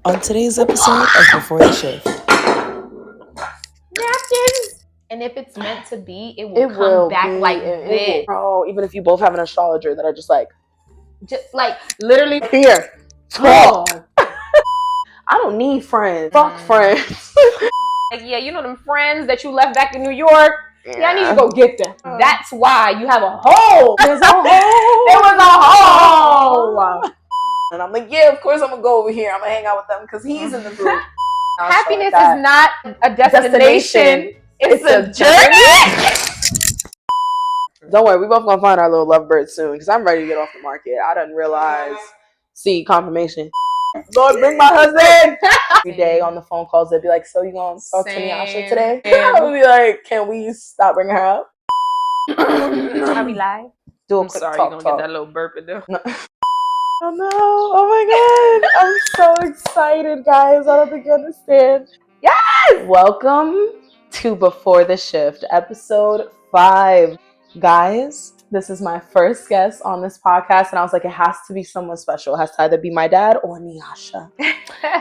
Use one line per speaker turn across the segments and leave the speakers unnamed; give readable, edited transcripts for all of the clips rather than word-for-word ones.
On today's episode of Before the Shift.
Napkins! And if it's meant to be, it will come back like this.
Oh, even if you both have an astrologer that are just like
literally
here. Talk. I don't need friends. Fuck friends.
Like, yeah, you know them friends that you left back in New York? Yeah, I need to go get them. That's why you have a hole.
There's a hole.
There was a hole.
And I'm like, yeah, of course I'm gonna go over here. I'm gonna hang out with them because he's in the group.
Happiness is not a destination. It's a journey.
Don't worry, we both gonna find our little lovebird soon because I'm ready to get off the market. I didn't realize. See, confirmation. Lord, bring my husband. Every day on the phone calls, they'd be like, so you gonna talk to Neasha today? I would be like, can we stop bringing her up?
Are we live?
Do a
I'm
quick
sorry,
talk,
you're gonna
talk.
get that little burp in there.
No. Oh no, oh my god. I'm so excited, guys. I don't think you understand.
Yes!
Welcome to Before the Shift, episode 5. Guys, this is my first guest on this podcast, and I was like, it has to be someone special. It has to either be my dad or Neasha.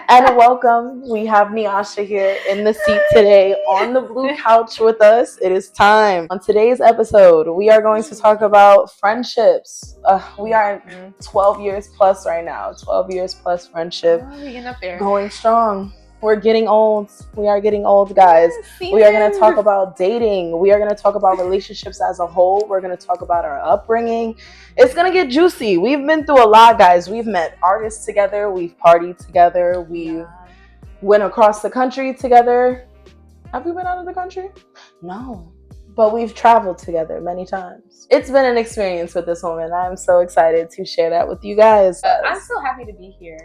And welcome. We have Neasha here in the seat today on the blue couch with us. It is time. On today's episode, we are going to talk about friendships. We are 12 years plus right now. 12 years plus friendship.
Oh, we're getting up there.
Going strong. We're getting old. We are getting old, guys. We are going to talk about dating. We are going to talk about relationships as a whole. We're going to talk about our upbringing. It's going to get juicy. We've been through a lot, guys. We've met artists together. We've partied together. We went across the country together. Have we been out of the country? No. But we've traveled together many times. It's been an experience with this woman. I'm so excited to share that with you guys.
I'm so happy to be here.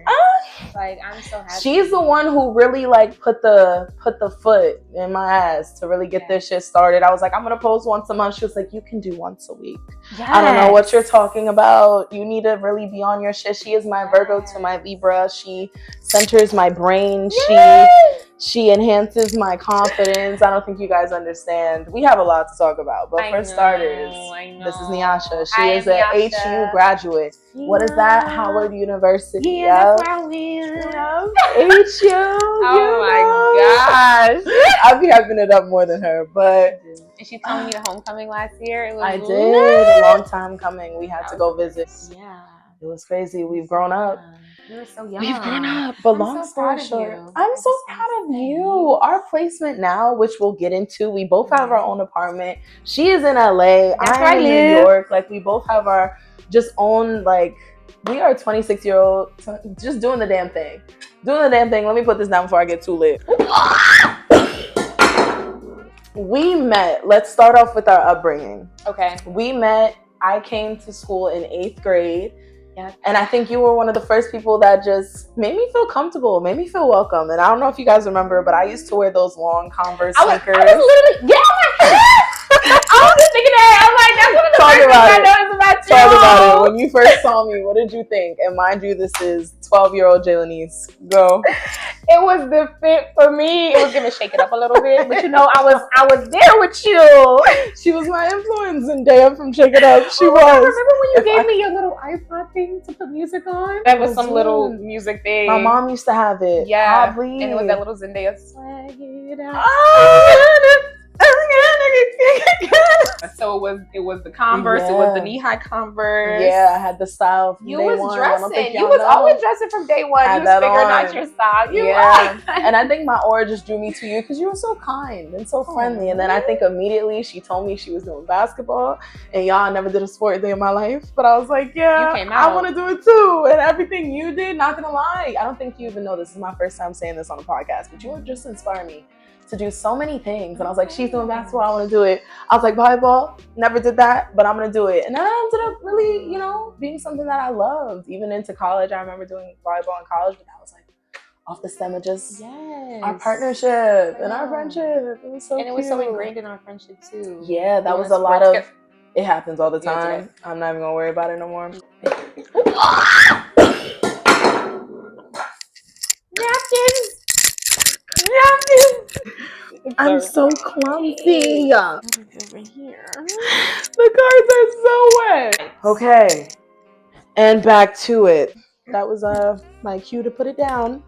I'm so happy.
She's the one who really put the foot in my ass to really get this shit started. I was like, I'm gonna post once a month. She was like, you can do once a week. Yes. I don't know what you're talking about. You need to really be on your shit. She is my Virgo to my Libra. She centers my brain. Yes. She enhances my confidence. I don't think you guys understand. We have a lot to talk about. But for starters, this is Neasha. She is an HU graduate. Yeah. What is that? Howard University.
Yeah, that's where we live.
HU.
Oh my gosh.
I'll be hyping it up more than her. But
and she told me the homecoming last year. It was
I did. A long time coming. We had to go visit.
Yeah.
It was crazy. We've grown up.
We were so young.
We've grown up. But long story short, I'm so proud of you. Our placement now, which we'll get into, we both have our own apartment. She is in LA. I'm in New York. We both have our just own, we are 26-year-old, just doing the damn thing. Doing the damn thing. Let me put this down before I get too lit. We met. Let's start off with our upbringing.
Okay.
We met. I came to school in 8th grade. Yeah. And I think you were one of the first people that just made me feel comfortable, made me feel welcome. And I don't know if you guys remember, but I used to wear those long Converse sneakers.
I was literally, I was just thinking that. I'm like, that's one of the first things I noticed about you.
Talk about it. When you first saw me, what did you think? And mind you, this is 12-year-old Jaylenice. Go.
It was the fit for me. It was gonna shake it up a little bit, but I was there with you.
She was my influence, and Daya from Shake It Up. She was.
Remember when you gave me your little iPod thing to put music on? That was some little music thing.
My mom used to have it.
Yeah,
probably.
And it was that little Zendaya swag it out. So it was the Converse. Yeah. It was the knee-high Converse.
Yeah, I had the style from
you
day
was
one.
Dressing. You was always dressing from day one. You was figuring out your style.
And I think my aura just drew me to you because you were so kind and so friendly. And then I think immediately she told me she was doing basketball. And y'all, I never did a sport day in my life. But I was like, yeah, I want to do it too. And everything you did, not gonna lie, I don't think you even know this is my first time saying this on a podcast, but you would just inspire me to do so many things. And I was like, she's doing basketball, I want to do it. I was like, volleyball, never did that, but I'm going to do it. And then I ended up really, being something that I loved. Even into college, I remember doing volleyball in college, but that was off the stem of just our partnership and our friendship. It was so cute.
And it was so ingrained in our friendship too.
Yeah, that was a lot of, it happens all the time. I'm not even going to worry about it no more.
Napkins!
I'm so clumsy.
Over here.
The cards are so wet. Okay. And back to it. That was my cue to put it down.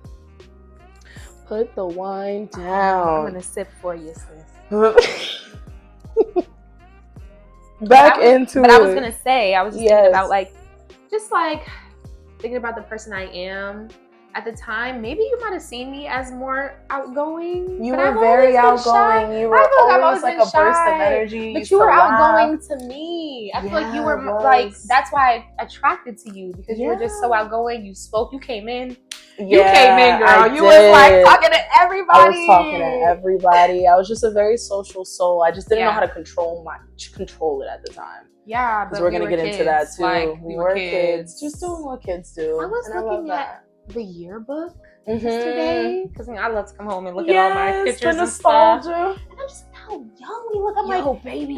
put the wine down.
I'm gonna sip for you, sis.
Back into it.
But I was gonna say, I was just thinking about thinking about the person I am. At the time, maybe you might have seen me as more outgoing.
You were very outgoing. You were always like a burst of energy.
But you were outgoing to me. I feel like you were like, that's why I attracted to you, because you were just so outgoing. You spoke, you came in. You came in, girl. You was like talking to everybody.
I was talking to everybody. I was just a very social soul. I just didn't know how to control it at the time.
Yeah,
because we're gonna get into that too. Like, we were kids, just doing what kids do.
I was looking at the yearbook yesterday, because I love to come home and look at all my pictures and stuff. And I'm just like, how young we look. I'm like, baby,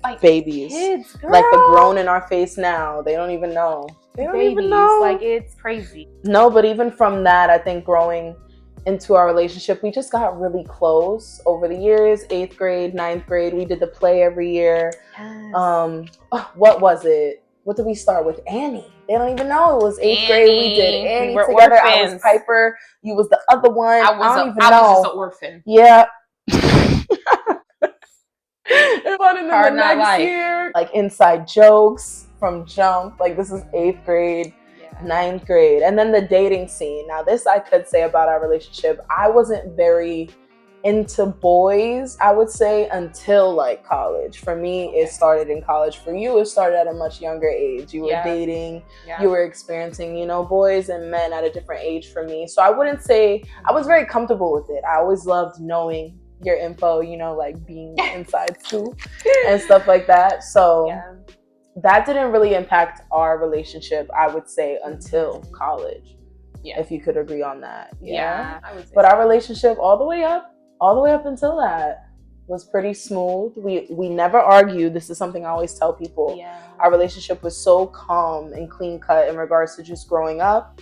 like
babies,
kids, girl.
Like the grown in our face now. They don't even know. They don't even know.
Like, it's crazy.
No, but even from that, I think growing into our relationship, we just got really close over the years. 8th grade, 9th grade, we did the play every year.
Yes.
What was it? What did we start with? Annie. They don't even know. It was 8th grade. We did Annie together. Orphans. I was Piper. You was the other one. I don't even know. I was
just an orphan.
Yeah. But in the next year, like inside jokes from jump. Like this is 8th grade, 9th grade. And then the dating scene. Now this I could say about our relationship. I wasn't very into boys, I would say, until like college. For me, it started in college. For you, it started at a much younger age. You were dating, you were experiencing, boys and men at a different age for me. So I wouldn't say, I was very comfortable with it. I always loved knowing your info, like being inside too and stuff like that. So that didn't really impact our relationship, I would say, until college. Yeah. If you could agree on that.
Yeah, I would say
but our relationship all the way up until that was pretty smooth. We never argued. This is something I always tell people.
Yeah.
Our relationship was so calm and clean cut in regards to just growing up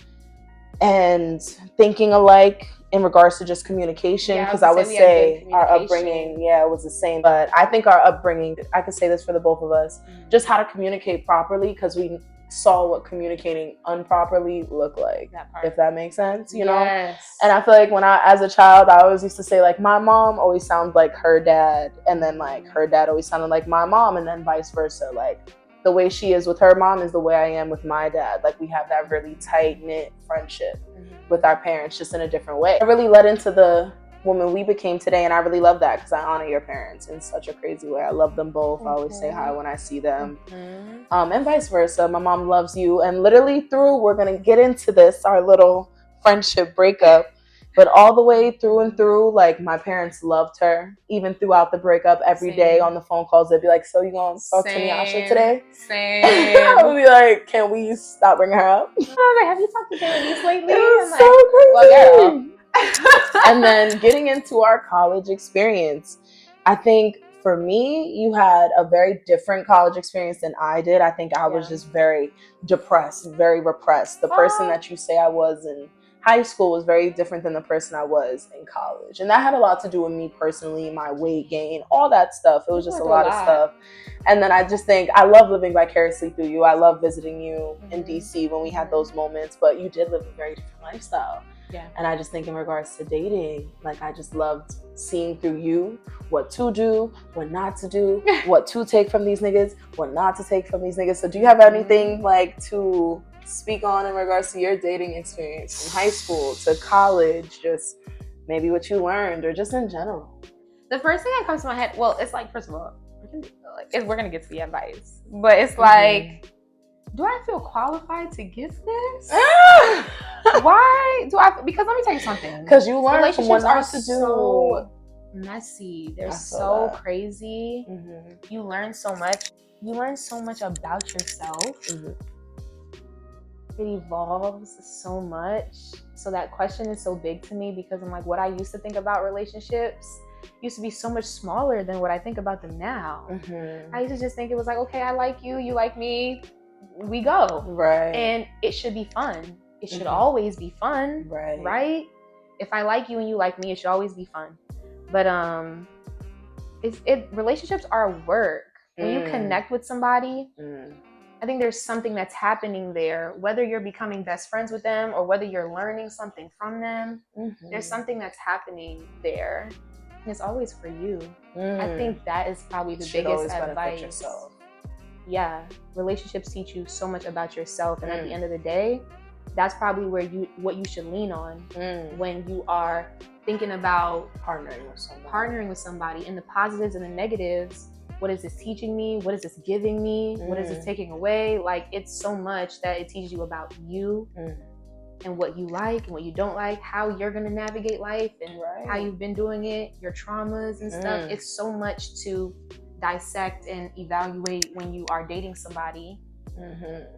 and thinking alike in regards to just communication. Because I would say our upbringing, it was the same. But I think our upbringing, I could say this for the both of us, just how to communicate properly, because we saw what communicating improperly looked like, if that makes sense,
Yes.
And I feel like as a child, I always used to say, like, my mom always sounded like her dad, and then like her dad always sounded like my mom, and then vice versa. Like the way she is with her mom is the way I am with my dad. Like we have that really tight knit friendship with our parents, just in a different way. It really led into the woman we became today, and I really love that because I honor your parents in such a crazy way. I love them both. I always say hi when I see them, and vice versa. My mom loves you, and literally we're gonna get into this, our little friendship breakup, but all the way through and through, like my parents loved her even throughout the breakup. Every day on the phone calls, they'd be like, "So you gonna talk to Neasha today?"
Same.
I would be like, "Can we stop bringing her up?"
I was like, "Have you talked to Janice lately?"
It was so crazy. Well, girl. And then getting into our college experience, I think for me, you had a very different college experience than I did. I think I was just very depressed, very repressed. The person that you say I was in high school was very different than the person I was in college. And that had a lot to do with me personally, my weight gain, all that stuff. It was just a lot of stuff. And then I just think I love living vicariously through you. I love visiting you in DC when we had those moments, but you did live a very different lifestyle.
Yeah.
And I just think in regards to dating, like I just loved seeing through you what to do, what not to do, what to take from these niggas, what not to take from these niggas. So do you have anything like to speak on in regards to your dating experience from high school to college, just maybe what you learned or just in general?
The first thing that comes to my head, well, it's like, first of all, we're going to get to the advice, but it's like, do I feel qualified to give this? Why do I? Because let me tell you something.
Because you learn
relationships
are
so messy. They're so crazy. You learn so much. You learn so much about yourself. It evolves so much. So that question is so big to me because I'm like, what I used to think about relationships used to be so much smaller than what I think about them now. I used to just think it was like, okay, I like you, you like me, we go.
Right.
And it should be fun. It should always be fun. Right? If I like you and you like me, it should always be fun. But relationships are work. When you connect with somebody, I think there's something that's happening there, whether you're becoming best friends with them or whether you're learning something from them. There's something that's happening there. And it's always for you. I think that is probably the biggest advice. Yeah, relationships teach you so much about yourself, and at the end of the day, that's probably what you should lean on when you are thinking about partnering with somebody, and the positives and the negatives. What is this teaching me? What is this giving me? What is this taking away? Like, it's so much that it teaches you about you and what you like and what you don't like, how you're going to navigate life and how you've been doing it, your traumas and stuff. It's so much to dissect and evaluate when you are dating somebody. In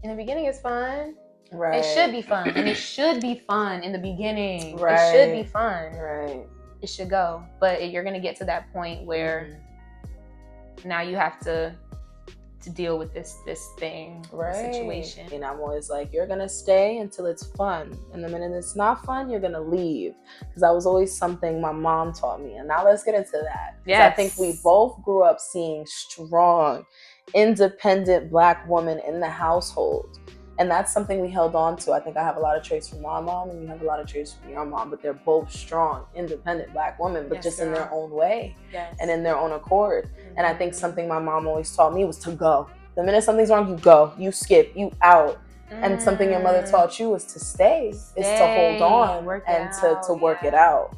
the beginning, it's fun. It should be fun. And it should be fun in the beginning. It should be fun. It should go. But you're going to get to that point where now you have to deal with this thing, situation.
And I'm always like, you're gonna stay until it's fun, and the minute it's not fun, you're gonna leave. Because that was always something my mom taught me. And now let's get into that. I think we both grew up seeing strong, independent Black women in the household, and that's something we held on to. I think I have a lot of traits from my mom, and you have a lot of traits from your mom, but they're both strong, independent Black women, but just in their own way and in their own accord. And I think something my mom always taught me was to go. The minute something's wrong, you go, you skip, you out. And something your mother taught you is to stay, is to hold on and to work it out.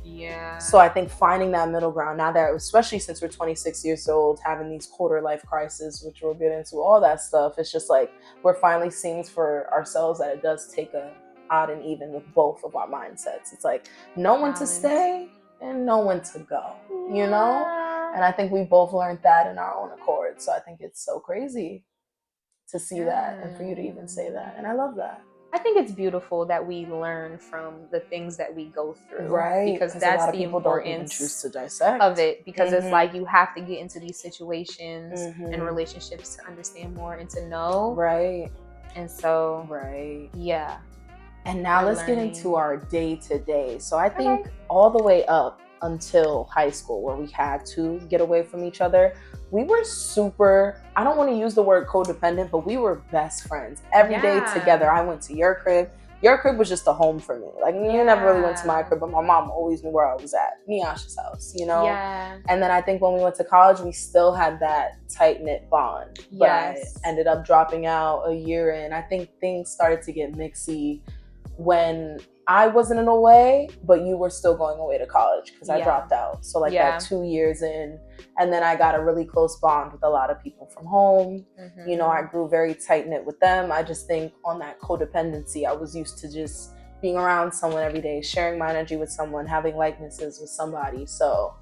So I think finding that middle ground now that, especially since we're 26 years old, having these quarter life crises, which we'll get into all that stuff, it's just like we're finally seeing for ourselves that it does take a odd and even with both of our mindsets. It's like know when to stay and know when to go, you know? And I think we both learned that in our own accord. So I think it's so crazy to see that and for you to even say that. And I love that.
I think it's beautiful that we learn from the things that we go through.
Because that's the importance
choose to dissect of it. Because it's like you have to get into these situations and relationships to understand more and to know. And so, yeah.
And now let's get into our day-to-day. So I think all the way up until high school, where we had to get away from each other, we were super, I don't want to use the word codependent, but we were best friends. Every day together. I went to your crib. Your crib was just a home for me. Like, you never really went to my crib, but my mom always knew where I was at. Neasha.S house, you know? And then I think when we went to college, we still had that tight-knit bond. But I ended up dropping out a year in. I think things started to get mixy when I wasn't away, but you were still going away to college because I dropped out. So like that 2 years in, and then I got a really close bond with a lot of people from home. You know, I grew very tight knit with them. I just think on that codependency, I was used to just being around someone every day, sharing my energy with someone, having likenesses with somebody. So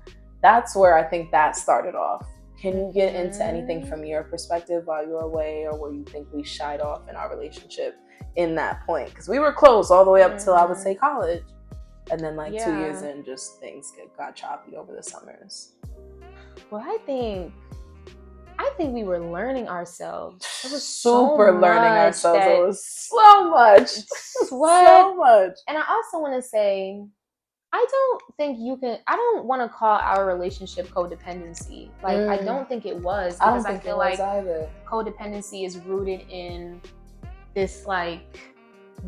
that's where I think that started off. Can you get into anything from your perspective while you were away, or where you think we shied off in our relationship in that point? Because we were close all the way up till I would say college, and then like 2 years in, just things got choppy over the summers.
Well, I think we were learning ourselves. It was
super learning ourselves. It was so much. So much.
And I also want to say, I don't want to call our relationship codependency. Like, I don't think it was, because I feel like codependency is rooted in this like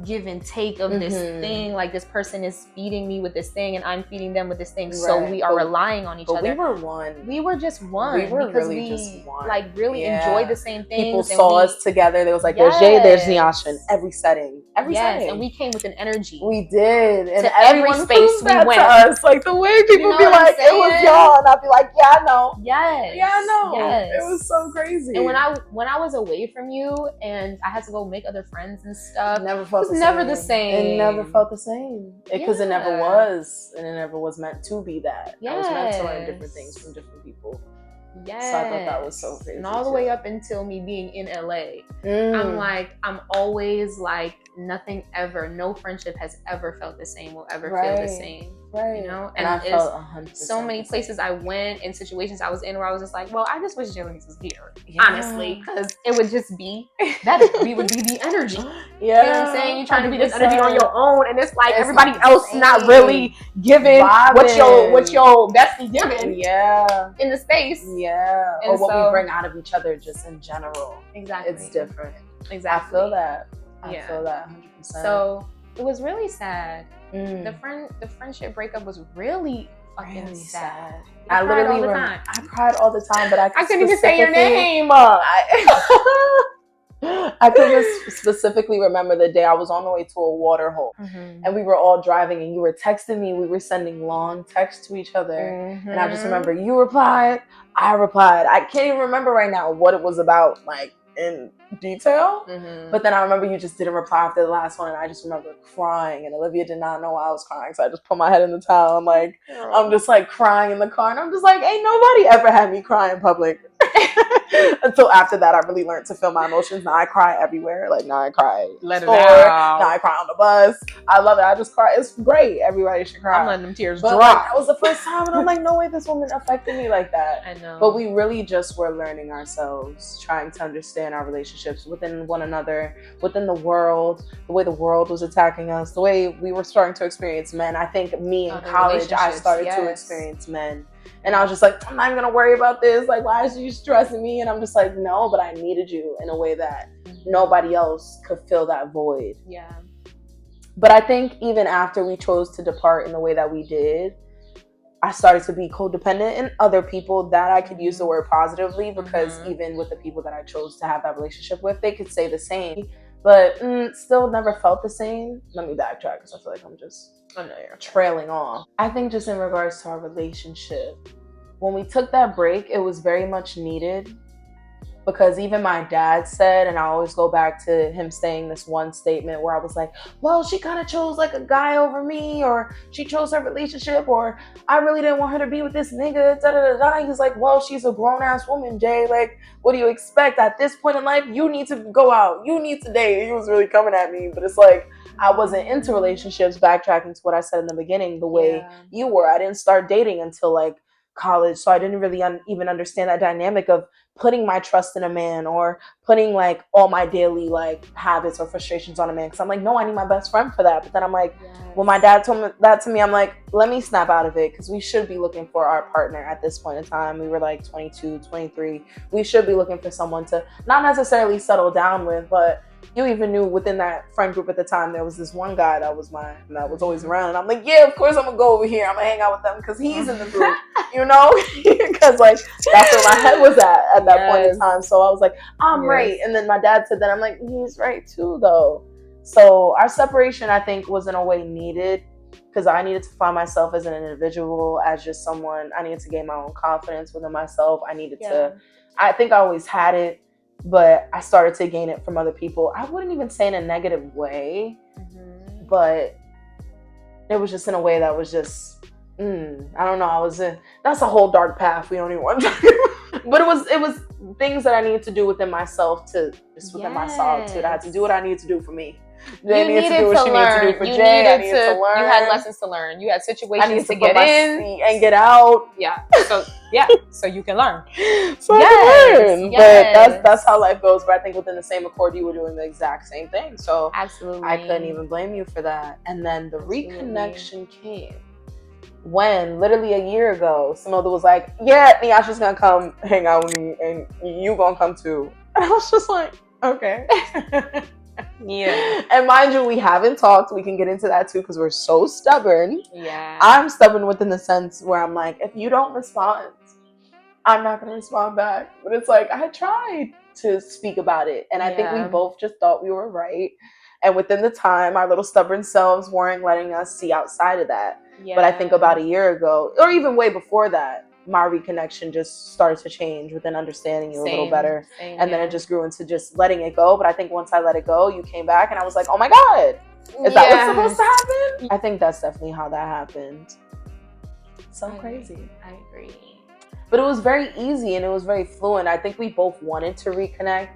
give and take of this thing. Like, this person is feeding me with this thing and I'm feeding them with this thing. So we are relying on each other.
We were one.
We were just one.
We were really just one.
Like, really enjoyed the same things.
People saw us together. They was like, there's Jay, there's Neasha in every setting. Every setting.
And we came with an energy.
We did. And
to every space we went.
To us. Like, the way people be like, it was y'all. And I'd be like, yeah, I know.
Yes.
Yeah, I know. Yes. It was so crazy.
And when I was away from you and I had to go make other friends and stuff,
never felt
it was never the same.
It never felt the same. Because it never was. And it never was meant to be that. I was meant to learn different things from different people.
Yes.
So I thought that was so crazy.
And all the way up until me being in LA, I'm always like nothing ever, no friendship has ever felt the same, will ever
Right.
feel the same.
Right.
You know?
And I felt 100%
so many places I went in situations I was in where I was just like, well, I just wish Jillian was here.
Yeah.
Honestly. Because it would just be that we would be the energy.
Yeah.
You know what I'm saying? You're trying to be this
100%.
energy on your own, and it's like
It's
everybody
not the
else
same.
not really giving what your bestie giving
yeah.
in the space.
Yeah.
And
or what we bring out of each other just in general.
Exactly.
It's different.
Exactly.
I feel that. I feel that 100%.
So it was really sad.
Mm.
The friendship breakup was really fucking sad.
I literally
all the time.
I cried all the time, but I
couldn't even say your name.
I could specifically remember the day I was on the way to a water hole, and we were all driving, and you were texting me. We were sending long texts to each other, and I just remember you replied, I replied. I can't even remember right now what it was about, like in detail, but then I remember you just didn't reply after the last one, and I just remember crying, and Olivia did not know why I was crying, so I just put my head in the towel. I'm like, I'm just like crying in the car, and I'm just like, ain't nobody ever had me cry in public. Until after that, I really learned to feel my emotions. Now I cry everywhere. Like now I cry.
Let it out.
Now I cry on the bus. I love it. I just cry. It's great. Everybody should cry.
I'm letting them tears
drop. Like, that was the first time, and I'm like, no way, this woman affected me like that.
I know.
But we really just were learning ourselves, trying to understand our relationships within one another, within the world, the way the world was attacking us, the way we were starting to experience men. I think me in college, I started to experience men. And I was just like, I'm not even going to worry about this. Like, why is you stressing me? And I'm just like, no, but I needed you in a way that nobody else could fill that void.
Yeah.
But I think even after we chose to depart in the way that we did, I started to be codependent in other people. That I could use the word positively, because even with the people that I chose to have that relationship with, they could say the same, but still never felt the same. Let me backtrack, because I feel like I'm just trailing off. I think just in regards to our relationship, when we took that break, it was very much needed, because even my dad said, and I always go back to him saying this one statement where I was like, well, she kind of chose like a guy over me, or she chose her relationship, or I really didn't want her to be with this nigga, da da da da. He's like, well, she's a grown-ass woman, Jay. Like, what do you expect? At this point in life, you need to go out. You need to date. He was really coming at me, but it's like, I wasn't into relationships, backtracking to what I said in the beginning, the way you were. I didn't start dating until like college, so I didn't really even understand that dynamic of putting my trust in a man, or putting like all my daily like habits or frustrations on a man, because I'm like, no, I need my best friend for that. But then I'm like, when my dad told me that to me, I'm like, let me snap out of it, because we should be looking for our partner at this point in time. We were like 22, 23. We should be looking for someone to not necessarily settle down with, but you even knew within that friend group at the time, there was this one guy that was always around. And I'm like, yeah, of course I'm going to go over here. I'm going to hang out with them because he's in the group, you know? Because like, that's where my head was at that point in time. So I was like, I'm right. And then my dad said that. I'm like, he's right too, though. So our separation, I think, was in a way needed, because I needed to find myself as an individual, as just someone. I needed to gain my own confidence within myself. I needed to, I think I always had it, but I started to gain it from other people. I wouldn't even say in a negative way, but it was just in a way that was just, I don't know. That's a whole dark path we don't even want to talk about. But it was things that I needed to do within myself, to just within my solitude. I had to do what I needed to do for me.
Jay needed to do what she needed to do for Jay. I needed to learn. You had lessons to learn. You had situations to get in
and get out.
Yeah. So you can learn.
So I can learn. But that's how life goes. But I think within the same accord, you were doing the exact same thing. So
absolutely,
I couldn't even blame you for that. And then the reconnection came when literally a year ago, Similda was like, yeah, Neasha's gonna come hang out with me, and you gonna come too. And I was just like, okay.
Yeah.
And mind you, we haven't talked. We can get into that too, because we're so stubborn.
Yeah.
I'm stubborn within the sense where I'm like, if you don't respond, I'm not going to respond back. But it's like, I tried to speak about it. And I think we both just thought we were right. And within the time, our little stubborn selves weren't letting us see outside of that. Yeah. But I think about a year ago, or even way before that, my reconnection just started to change within understanding you a little better. And then it just grew into just letting it go. But I think once I let it go, you came back and I was like, oh my God, is that what's supposed to happen? I think that's definitely how that happened. So crazy.
I agree.
But it was very easy and it was very fluent. I think we both wanted to reconnect.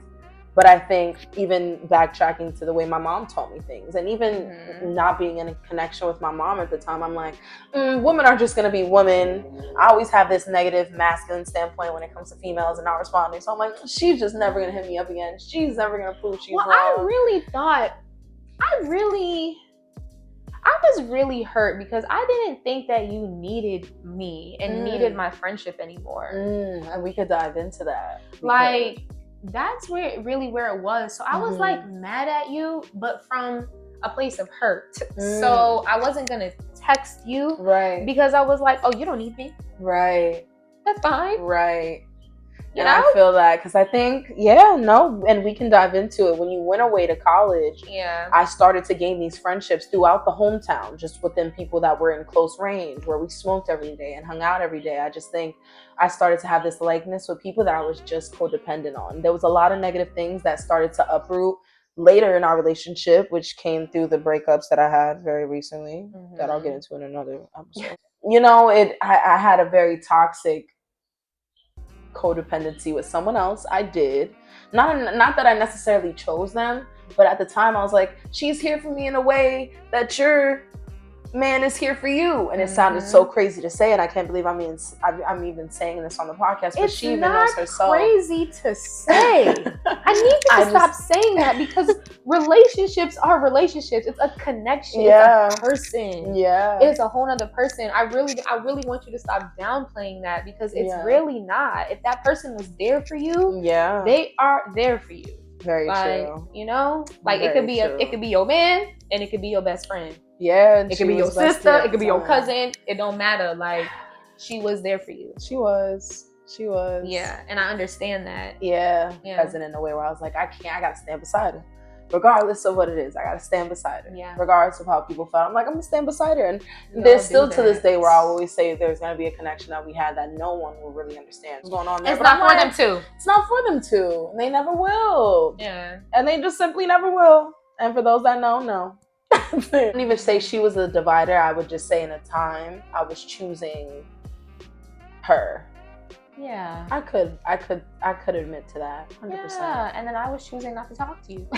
But I think even backtracking to the way my mom taught me things, and even not being in a connection with my mom at the time, I'm like, women are just going to be women. I always have this negative masculine standpoint when it comes to females and not responding. So I'm like, she's just never going to hit me up again. She's never going to prove she's wrong.
I really thought, I was really hurt because I didn't think that you needed me and needed my friendship anymore.
And we could dive into that.
Like, that's where it was. So I was like mad at you, but from a place of hurt. So I wasn't gonna text you,
right? Because
I was like, oh, you don't need me,
right?
That's fine,
right?
You
and
know?
I feel that because I think, and we can dive into it. When you went away to college, I started to gain these friendships throughout the hometown, just within people that were in close range, where we smoked every day and hung out every day. I just think I started to have this likeness with people that I was just codependent on. There was a lot of negative things that started to uproot later in our relationship, which came through the breakups that I had very recently, that I'll get into in another episode. I had a very toxic codependency with someone else. I did. Not that I necessarily chose them, but at the time I was like, she's here for me in a way that your man is here for you. And it sounded so crazy to say, and I can't believe I'm even saying this on the podcast, but she even knows herself.
It's crazy to say. I need you to stop saying that, because relationships are relationships. It's a connection. It's a person. It's a whole nother person. I really want you to stop downplaying that, because it's really not. If that person was there for you, they are there for you.
Very true.
You know, like it could be your man, and it could be your best friend.
It
could be your sister. It could be your cousin. It don't matter. Like, she was there for you.
She was.
Yeah, and I understand that.
Present in a way where I was like, I gotta stand beside her. Regardless of what it is, I gotta stand beside her. Regardless of how people felt, I'm like, I'm gonna stand beside her. And there's still to this day where I always say there's gonna be a connection that we had that no one will really understand what's going on there.
It's not for them to.
It's not for them to. And they never will.
Yeah.
And they just simply never will. And for those that know, no. I wouldn't even say she was a divider. I would just say in a time I was choosing her.
Yeah.
I could admit to that. 100%.
Yeah. And then I was choosing not to talk to you.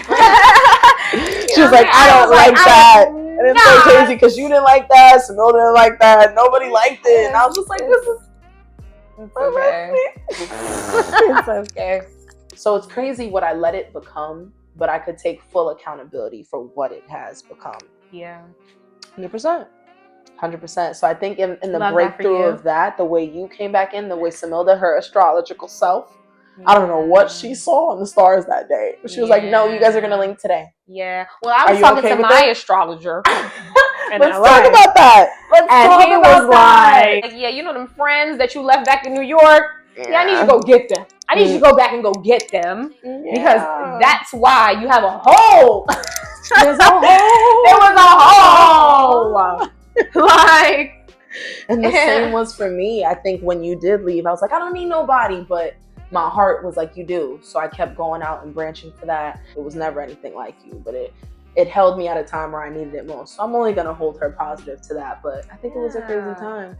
She was like, I don't like that. And it's so crazy because you didn't like that, Samil didn't like that, nobody liked it. And I was just like, this is
it's okay.
So it's crazy what I let it become, but I could take full accountability for what it has become.
Yeah.
100%. 100%. So I think in the breakthrough of that, the way you came back in, the way Samilda, her astrological self, I don't know what she saw in the stars that day. She was like, no, you guys are going to link today.
Yeah. Well, I was talking to my astrologer.
Let's talk about that.
And he was like, yeah, you know them friends that you left back in New York? Yeah, I need you to go get them. I need you to go back and go get them. Because that's why you have a hole.
There's a hole.
There was a hole. Like,
and the same was for me. I think when you did leave, I was like, I don't need nobody, but my heart was like, you do. So I kept going out and branching for that. It was never anything like you, but it held me at a time where I needed it most. So I'm only gonna hold her positive to that, but I think it was a crazy time.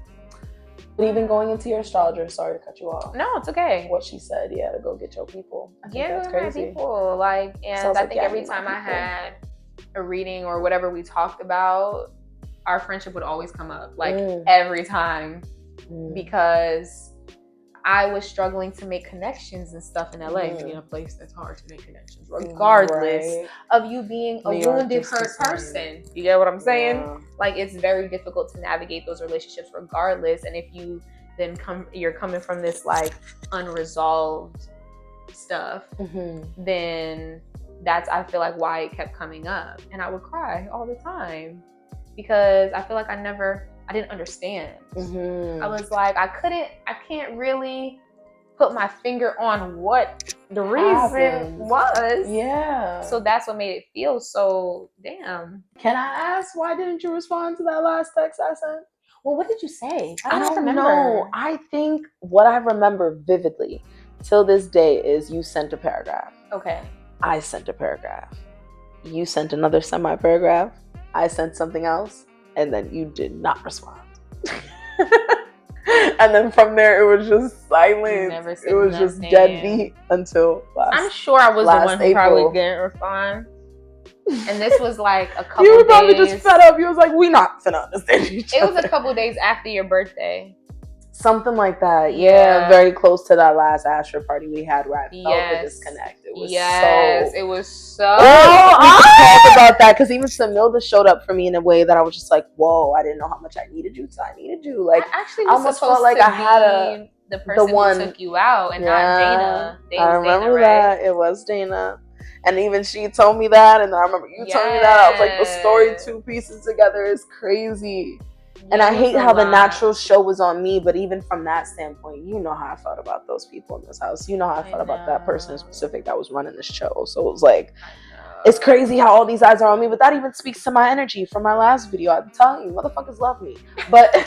But even going into your astrologer, sorry to cut you off.
No, it's okay.
What she said, to go get your people. I think that's
go get
crazy.
People. Like, and I think every time I had a reading or whatever we talked about, our friendship would always come up, like every time, because I was struggling to make connections and stuff in LA, in a place that's hard to make connections, regardless of you being a wounded, hurt person. You get what I'm saying? Yeah. Like, it's very difficult to navigate those relationships regardless. And if you then you're coming from this like unresolved stuff, then that's, I feel like, why it kept coming up. And I would cry all the time because I feel like I didn't understand. I was like, I can't really put my finger on what the reason was. Yeah. So that's what made it feel so damn.
Can I ask, why didn't you respond to that last text I sent?
Well, what did you say?
I don't know. I think what I remember vividly till this day is you sent a paragraph.
Okay.
I sent a paragraph. You sent another semi-paragraph. I sent something else. And then you did not respond. And then from there, it was just silence. It was just deadbeat until
I'm sure I was the one who probably didn't respond. And this was like a couple days.
You were probably just fed up. You was like, we not finna understand each other.
It was a couple days after your birthday.
Something like that. Yeah. Very close to that last Asher party we had where I felt the disconnect. It was
it was so.
I talk about that because even Samilda showed up for me in a way that I was just like, whoa, I didn't know how much I needed you. So I needed you. Like,
I actually was almost felt like I had the person who took you out and not Dana.
I remember that. It was Dana. And even she told me that, and I remember you told me that. I was like, the story 2 pieces together is crazy. And I hate how the natural show was on me, but even from that standpoint, you know how I felt about those people in this house. You know how I felt about that person in specific that was running this show. So it was like, it's crazy how all these eyes are on me, but that even speaks to my energy from my last video. I'm telling you, motherfuckers love me. But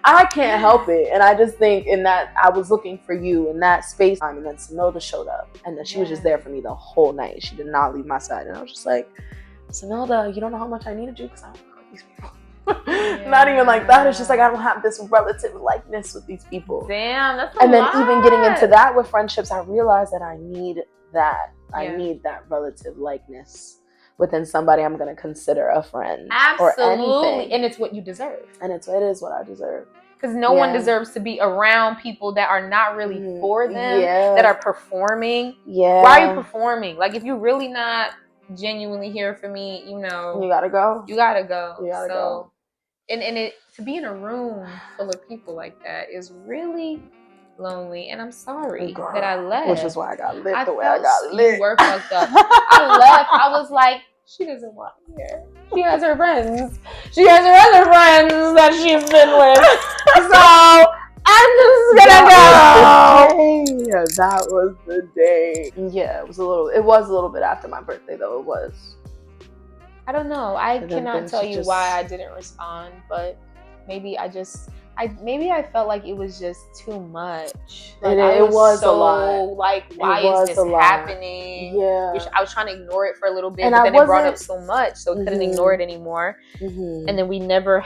I can't help it. And I just think in that I was looking for you in that space time, and then Samilda showed up, and then she was just there for me the whole night. She did not leave my side. And I was just like, Samilda, you don't know how much I needed you because I don't know these people. Not even like that. It's just like I don't have this relative likeness with these people.
Damn, that's a
And then
lot.
even getting into that with friendships, I realized that I need that. I need that relative likeness within somebody I'm going to consider a friend.
Absolutely.
Or anything.
And it's what you deserve.
And it is what I deserve.
Because no one deserves to be around people that are not really for them, that are performing.
Yeah.
Why are you performing? Like, if you're really not genuinely here for me, you know,
you gotta go.
You gotta go.
You gotta go.
And it to be in a room full of people like that is really lonely, and I'm sorry that I left.
Which is why I got lit the way I got lit.
You were fucked up. I left. I was like, she doesn't want me here. She has her friends. She has her other friends that she's been with. So I'm just gonna go.
That was the day. Yeah, it was a little bit after my birthday though. It was.
I don't know. I cannot tell you why I didn't respond, but maybe I felt like it was just too much. Like,
it was a lot.
Like, why is this happening?
Yeah.
I was trying to ignore it for a little bit, but then it brought up so much, so I couldn't ignore it anymore. And then we never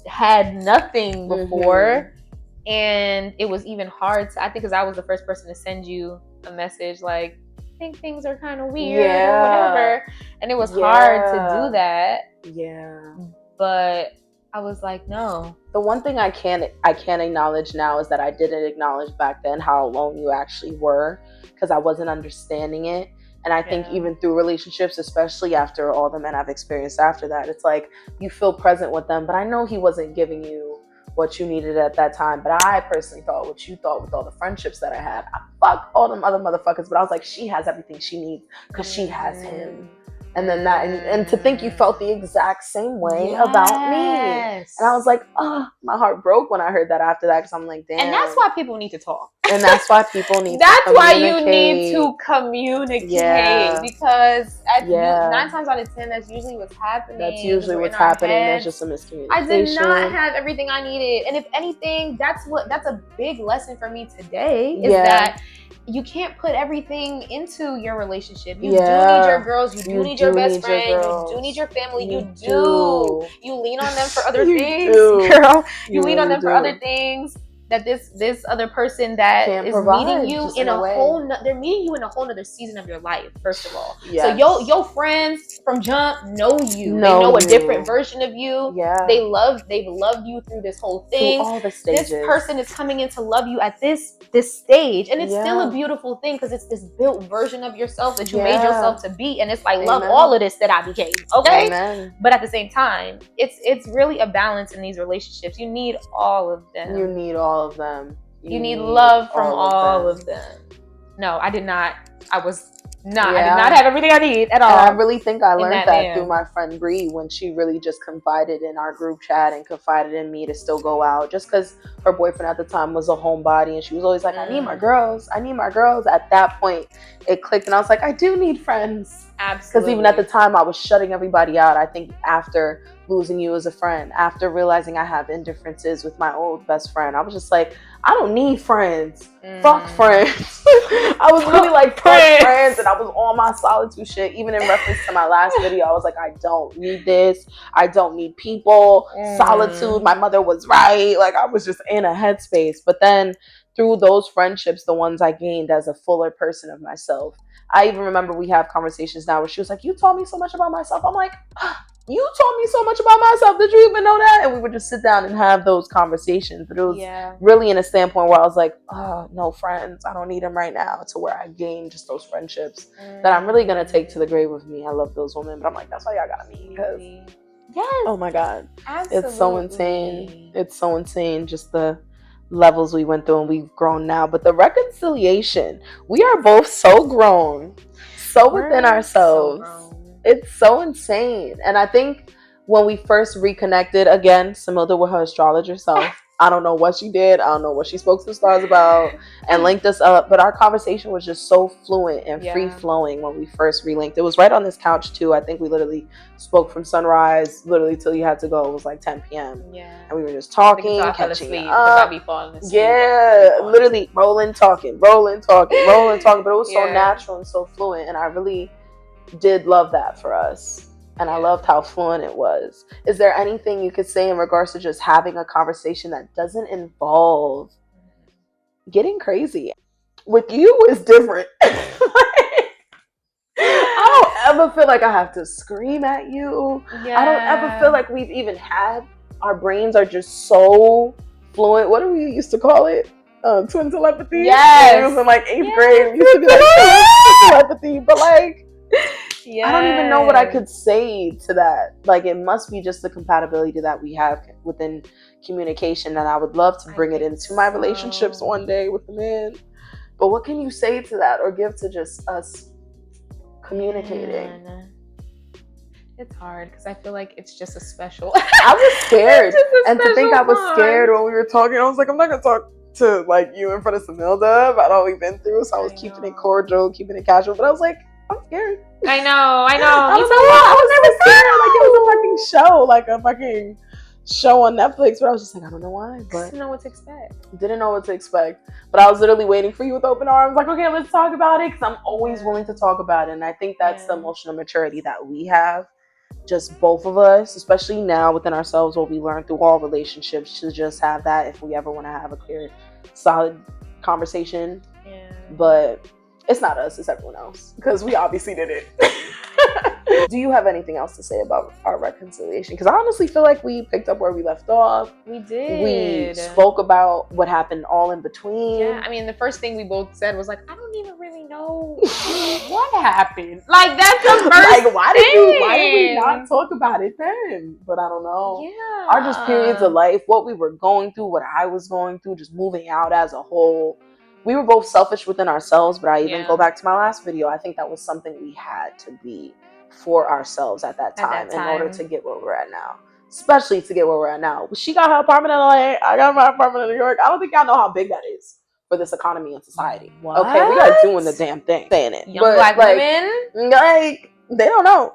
had nothing before. And it was even hard I think because I was the first person to send you a message like, I think things are kind of weird or whatever. And it was hard to do that.
Yeah.
But I was like, no.
The one thing I can't acknowledge now is that I didn't acknowledge back then how alone you actually were because I wasn't understanding it. And I think even through relationships, especially after all the men I've experienced after that, it's like you feel present with them. But I know he wasn't giving you what you needed at that time. But I personally thought what you thought with all the friendships that I had. Fuck all them other motherfuckers. But I was like, she has everything she needs because she has him. And then that, and to think you felt the exact same way about me. And I was like, oh, my heart broke when I heard that after that because I'm like, damn.
And that's why people need to talk.
And that's why people need
to communicate. That's why you need to communicate.
Yeah.
Because 9 times out of 10, that's usually what's happening.
That's usually what's happening. There's just a miscommunication.
I did not have everything I needed. And if anything, that's a big lesson for me today is that you can't put everything into your relationship. You do need your girls. You do need your best friend. You do need your family. You do. You lean on them for other things, girl. You lean on them for other things. That this other person that is meeting you in a whole they're meeting you in a whole nother season of your life, first of all. So your friends from jump know you. They know a different version of you. They've loved you through this whole thing.
Through all the stages.
This person is coming in to love you at this stage. And it's still a beautiful thing because it's this built version of yourself that you made yourself to be. And it's like, love all of this that I became. Okay?
Amen.
But at the same time, it's really a balance in these relationships. You need all of them.
You need all of them.
You need love from all of them. No, I did not. I was not. I did not have everything I need at all.
And I really think I learned that through my friend Bree when she really just confided in our group chat and confided in me to still go out just because her boyfriend at the time was a homebody and she was always like, I need my girls. I need my girls. At that point, it clicked and I was like, I do need friends.
Absolutely.
Because even at the time, I was shutting everybody out. I think after losing you as a friend, after realizing I have indifferences with my old best friend, I was just like, I don't need friends. Fuck friends. I was really like, fuck friends. And I was on my solitude shit. Even in reference to my last video, I was like, I don't need this. I don't need people. Solitude. My mother was right. Like, I was just in a headspace. But then through those friendships, the ones I gained as a fuller person of myself. I even remember we have conversations now where she was like, you taught me so much about myself. I'm like, you taught me so much about myself. Did you even know that? And we would just sit down and have those conversations. But it was really in a standpoint where I was like, oh, no friends. I don't need them right now, to where I gained just those friendships that I'm really going to take to the grave with me. I love those women. But I'm like, that's why y'all got to meet. Because, oh my God. Absolutely. It's so insane. It's so insane. Just the levels we went through, and we've grown now. But the reconciliation, we are both so grown, so within ourselves. It's so insane. And I think when we first reconnected, again, Samilda with her astrologer self, I don't know what she did. I don't know what she spoke to the stars about and linked us up. But our conversation was just so fluent and free-flowing when we first relinked. It was right on this couch, too. I think we literally spoke from sunrise, literally till you had to go. It was like 10 p.m. Yeah. And we were just talking, catching up. I'd be falling asleep. Yeah, literally rolling, talking. But it was so natural and so fluent. And I really did love that for us. And I loved how fluent it was. Is there anything you could say in regards to just having a conversation that doesn't involve getting crazy? With you, it's different. I don't ever feel like I have to scream at you. I don't ever feel like we've even had, our brains are just so fluent. What do we used to call it? Twin telepathy? Yes. It was in like 8th grade. We used to be like twin telepathy. But like, I don't even know what I could say to that. Like, it must be just the compatibility that we have within communication, and I would love to bring it into my relationships one day with the men. But what can you say to that or give to just us communicating?
It's hard because I feel like it's just a special.
I was scared, and to think I was scared when we were talking, I was like, I'm not gonna talk to like you in front of Samilda about all we've been through. So I was keeping it cordial, keeping it casual, but I was like, I'm scared.
I know.
I was never scared. Like, it was a fucking show, like a fucking show on Netflix. But I was just like, I don't know why. But
didn't know what to expect.
But I was literally waiting for you with open arms. Like, okay, let's talk about it. Because I'm always willing to talk about it. And I think that's the emotional maturity that we have. Just both of us, especially now within ourselves, what we learn through all relationships, to just have that if we ever want to have a clear, solid conversation. Yeah. But it's not us, it's everyone else. Because we obviously did it. Do you have anything else to say about our reconciliation? Because I honestly feel like we picked up where we left off.
We did.
We spoke about what happened all in between.
Yeah, I mean, the first thing we both said was like, I don't even really know what happened. Like, that's the first
like, why did we not talk about it then? But I don't know.
Yeah.
Our just periods of life, what we were going through, what I was going through, just moving out as a whole. We were both selfish within ourselves, but I even go back to my last video. I think that was something we had to be for ourselves at that time in order to get where we're at now. Especially to get where we're at now. She got her apartment in LA. I got my apartment in New York. I don't think y'all know how big that is for this economy and society.
What?
Okay, we are doing the damn thing. Saying it.
Young black women?
Like, they don't know.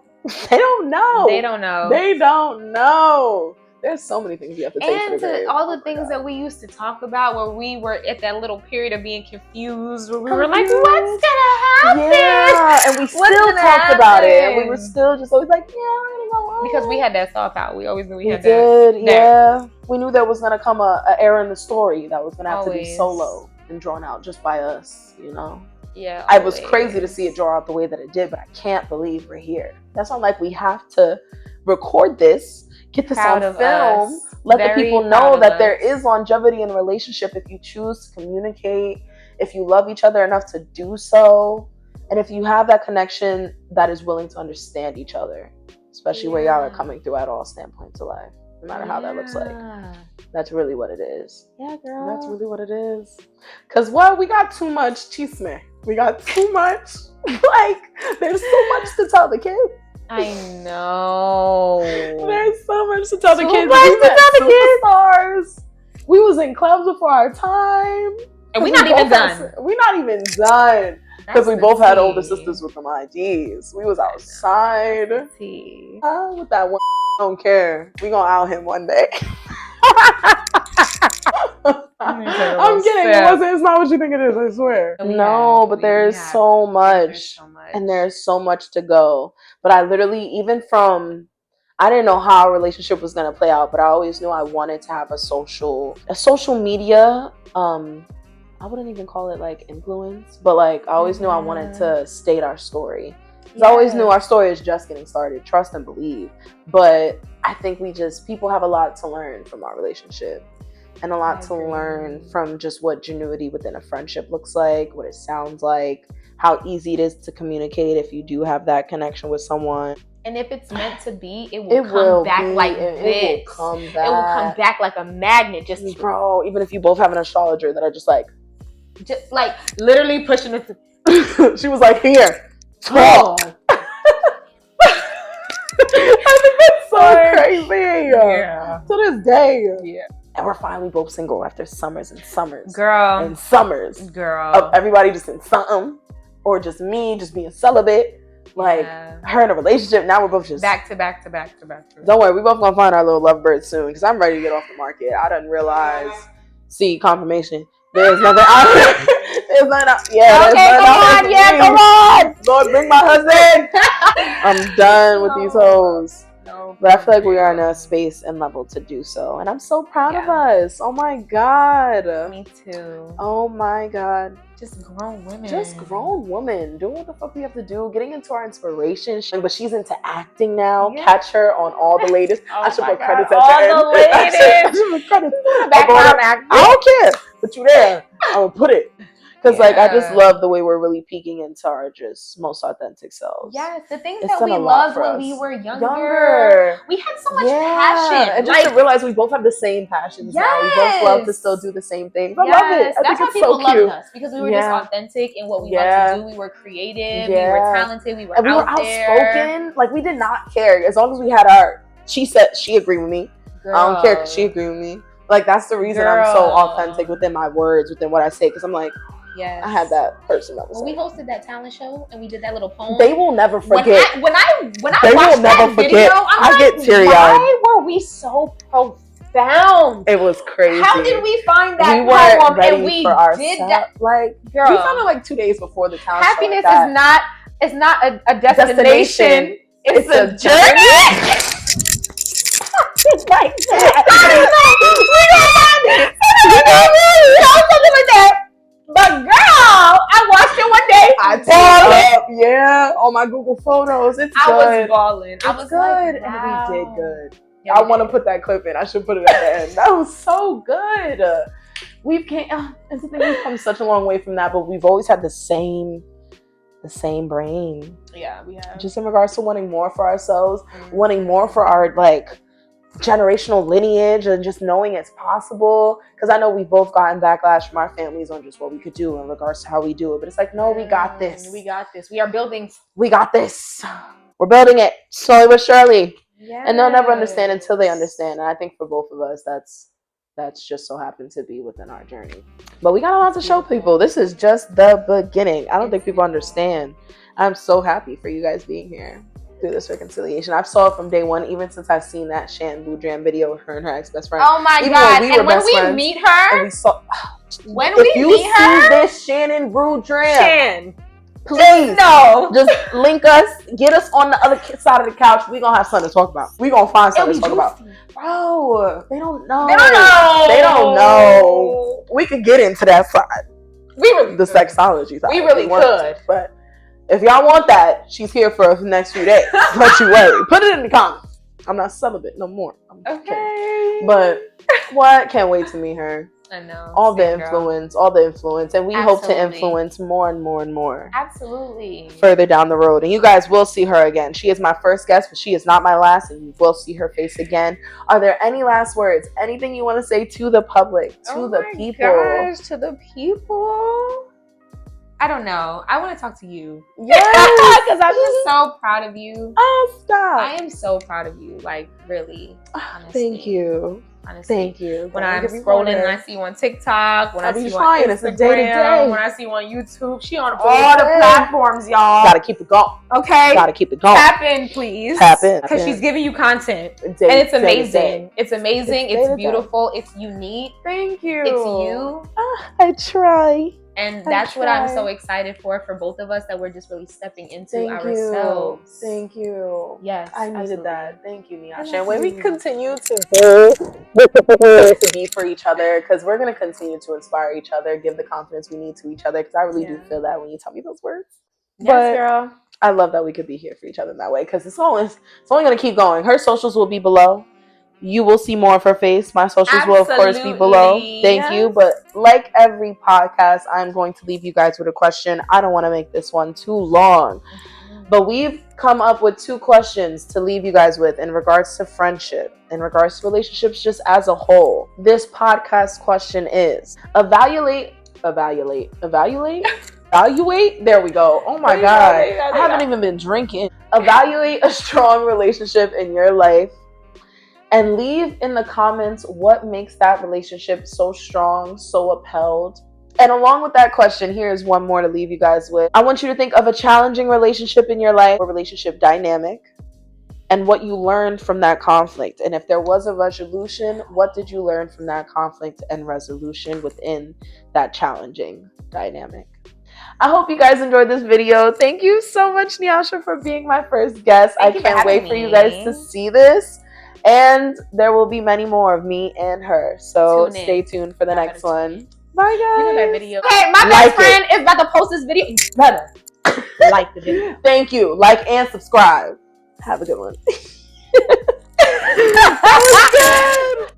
They don't know.
They don't know.
They don't know. There's so many things you have to take
and
to the grave.
all the things that we used to talk about where we were at that little period of being confused, where we were like, what's gonna happen?
Yeah, and we still talked about it, and we were still just always like, yeah, I'm gonna go on.
Because we had that thought out. We always knew we had
that. Yeah. We knew there was gonna come a era in the story that was gonna have to be solo and drawn out just by us, you know?
Yeah.
I was crazy to see it draw out the way that it did, but I can't believe we're here. That's why I'm like, we have to record this, get this on film, let the people know that there is longevity in a relationship if you choose to communicate, if you love each other enough to do so, and if you have that connection that is willing to understand each other, especially where y'all are coming through at all standpoints of life, no matter how that looks like. That's really what it is.
Yeah, girl.
That's really what it is. Because, well, we got too much chisme. We got too much. Like, there's so much to tell the kids.
I know.
There's so much to tell the kids. We met superstars. We was in clubs before our time.
And we're not even done.
We're not even done. Because we both had older sisters with them IDs. We was outside. With that one, don't care. We gonna out him one day. I'm kidding. It's not what you think it is, I swear. No, but there's so much. And there's so much to go. But I literally, I didn't know how our relationship was going to play out, but I always knew I wanted to have a social media, I wouldn't even call it like influence, but like I always knew I wanted to state our story. I always knew our story is just getting started. Trust and believe. But I think people have a lot to learn from our relationship. And a lot to learn from just what genuinity within a friendship looks like, what it sounds like, how easy it is to communicate if you do have that connection with someone.
And if it's meant to be, it will come back like this. It will come back like a magnet. Just
bro, even if you both have an astrologer that are just like
literally pushing it.
She was like, here. Oh. I think that's so crazy.
Yeah.
To this day.
Yeah.
And we're finally both single after summers and summers.
Girl.
And summers.
Girl.
Of everybody just in something. Or just me just being celibate. Like her in a relationship. Now we're both just
back to back.
Don't worry, we both gonna find our little lovebird soon. Because I'm ready to get off the market. I didn't realize. See, confirmation. There's nothing out there. There's nothing out. Yeah,
okay, come on.
Lord, bring my husband. I'm done with these hoes. No, but I feel like we are in a space and level to do so. And I'm so proud of us. Oh my God.
Me too.
Oh my God.
Just grown women.
Doing what the fuck we have to do. Getting into our inspiration. But she's into acting now. Yeah. Catch her on all the latest. I should put credits at the end.
All the latest.
Background acting. I don't care. But you there. I'm going to put it. Because I just love the way we're really peeking into our just most authentic selves.
Yes, the things that we loved when we were younger. We had so much passion.
And just to realize we both have the same passions now. We both love to still do the same things. I love it.
That's why people loved us. Because we were just authentic in what we loved to do. We were creative. We were talented. We were
and we were outspoken. Like, we did not care. As long as we had she said she agreed with me. Girl. I don't care because she agreed with me. Like, that's the reason I'm so authentic within my words, within what I say. Because I'm like, I had that person that was.
When we hosted that talent show and we did that little poem,
they will never forget.
When I watched that video, I get teary-eyed. Why were we so profound?
It was crazy.
How did we find that poem and we did that?
Like, girl, we found it like 2 days before the talent show.
Happiness is not a destination. It's a journey. It's like that. We something like that. But girl, I watched it one day.
I tore up, on my Google Photos. I
was balling. I was
good,
like, wow.
And we did good. I want to put that clip in. I should put it at the end. That was so good. We've come such a long way from that, but we've always had the same brain.
Yeah, we have.
Just in regards to wanting more for ourselves, wanting more for our generational lineage, and just knowing it's possible. Because I know we've both gotten backlash from our families on just what we could do in regards to how we do it, but it's like, no, we got this.
We are building.
We got this. We're building it slowly but surely. And they'll never understand until they understand. And I think for both of us, that's just so happened to be within our journey. But we got a lot to show people. This is just the beginning. I don't think people understand. I'm so happy for you guys being here through this reconciliation. I've saw it from day one, even since I've seen that Shan Blue Jam video of her and her ex-best friend.
Oh my God. When we meet her,
if you see this Shannon Blue Jam,
Shan,
please just link us, get us on the other side of the couch. We gonna have something to talk about. We gonna find something to talk about. Bro, they don't know. They don't know. We could get into that side. The sexology side.
We really could.
But if y'all want that, she's here for the next few days. Don't you worry. Put it in the comments. I'm not celibate no more.
Okay.
But what? Can't wait to meet her.
I know.
All the influence. And we hope to influence more and more and more.
Absolutely.
Further down the road. And you guys will see her again. She is my first guest, but she is not my last. And you will see her face again. Are there any last words? Anything you want to say to the public? To the people?
Gosh, to the people? I don't know. I want to talk to you.
Yes.
Because I'm just so proud of you.
Oh, stop.
I am so proud of you. Like, really. Honestly.
Thank you.
Honestly.
Thank you.
When I'm scrolling and I see you on TikTok, when I see you on Instagram,
it's a day-to-day.
when I see you on YouTube, she on all the platforms, y'all.
Gotta keep it going.
Okay?
Gotta keep it going.
Tap in, please.
Tap in.
Because she's giving you content. And it's amazing. It's amazing. It's beautiful. It's unique.
Thank you.
It's you.
I try.
And that's what I'm so excited for both of us, that we're just really stepping into ourselves.
Thank you.
Yes,
I needed
absolutely.
that. Thank you, Neasha. And when we continue to to be for each other, because we're going to continue to inspire each other, give the confidence we need to each other, because I really do feel that when you tell me those words.
Yes, girl.
I love that we could be here for each other in that way, because it's only going to keep going. Her socials will be below. You will see more of her face. My socials will, of course, be below. Thank you. But like every podcast, I'm going to leave you guys with a question. I don't want to make this one too long. But we've come up with 2 questions to leave you guys with in regards to friendship, in regards to relationships just as a whole. This podcast question is, evaluate. There we go. Oh my God. I haven't even been drinking. Evaluate a strong relationship in your life. And leave in the comments what makes that relationship so strong, so upheld. And along with that question, here's one more to leave you guys with. I want you to think of a challenging relationship in your life, or relationship dynamic, and what you learned from that conflict. And if there was a resolution, what did you learn from that conflict and resolution within that challenging dynamic? I hope you guys enjoyed this video. Thank you so much, Neasha, for being my first guest. I can't wait for you guys to see this. And there will be many more of me and her. So stay tuned for the next one. Bye, guys. You know that video.
Okay, my best friend is about to post this video. You better like the video.
Thank you. Like and subscribe. Have a good one. That was good.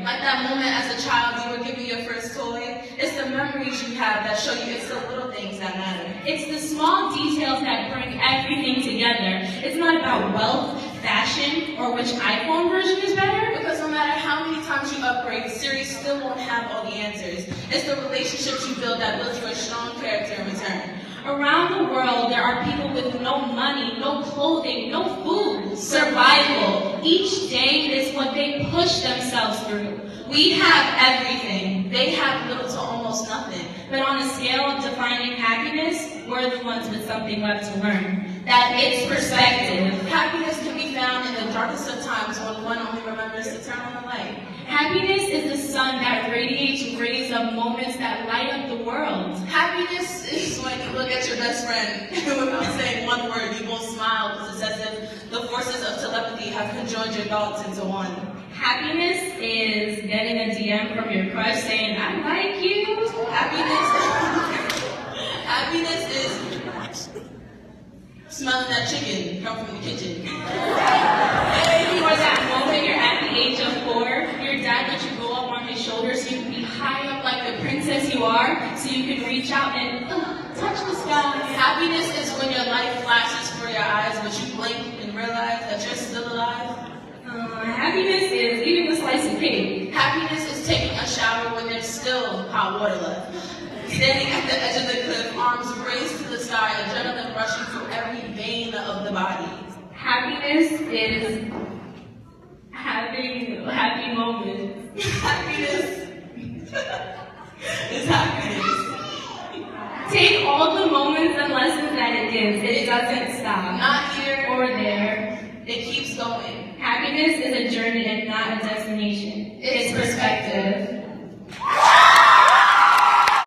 Like that moment as a child, you were given your first toy. It's the memories you have that show you it's the little things that matter.
It's the small details that bring everything together. It's not about wealth, fashion, or which iPhone version is better.
Because no matter how many times you upgrade, Siri still won't have all the answers. It's the relationships you build that builds you a strong character in return.
Around the world, there are people with no money, no clothing, no food. Survival. Each day is what they push themselves through.
We have everything. They have little to almost nothing.
But on a scale of defining happiness, we're the ones with something left to learn. That it's perspective.
Happiness can be found in the darkest of times when one only remembers to turn on the light.
Happiness is the sun that radiates rays of moments that light up the world.
Happiness is when you look at your best friend and without saying one word, you both smile because it's as if the forces of telepathy have conjoined your thoughts into one.
Happiness is getting a DM from your crush saying, I like you.
Happiness is smelling that chicken come from the kitchen.
For that moment you're at the age of 4, your dad lets you go up on his shoulder so you can be high up like the princess you are, so you can reach out and touch the sky.
Happiness is when your life flashes for your eyes, but you blink and realize that you're still alive.
Happiness is eating a slice of cake.
Happiness is taking a shower when there's still hot water left. Standing at the edge of the cliff, arms raised to the sky, adrenaline rushing through every vein of the body.
Happiness is having happy moments.
Happiness is happiness.
Take all the moments and lessons that it gives. It doesn't stop.
Not here
or there.
It keeps going.
Happiness is a journey and not a destination.
It's perspective.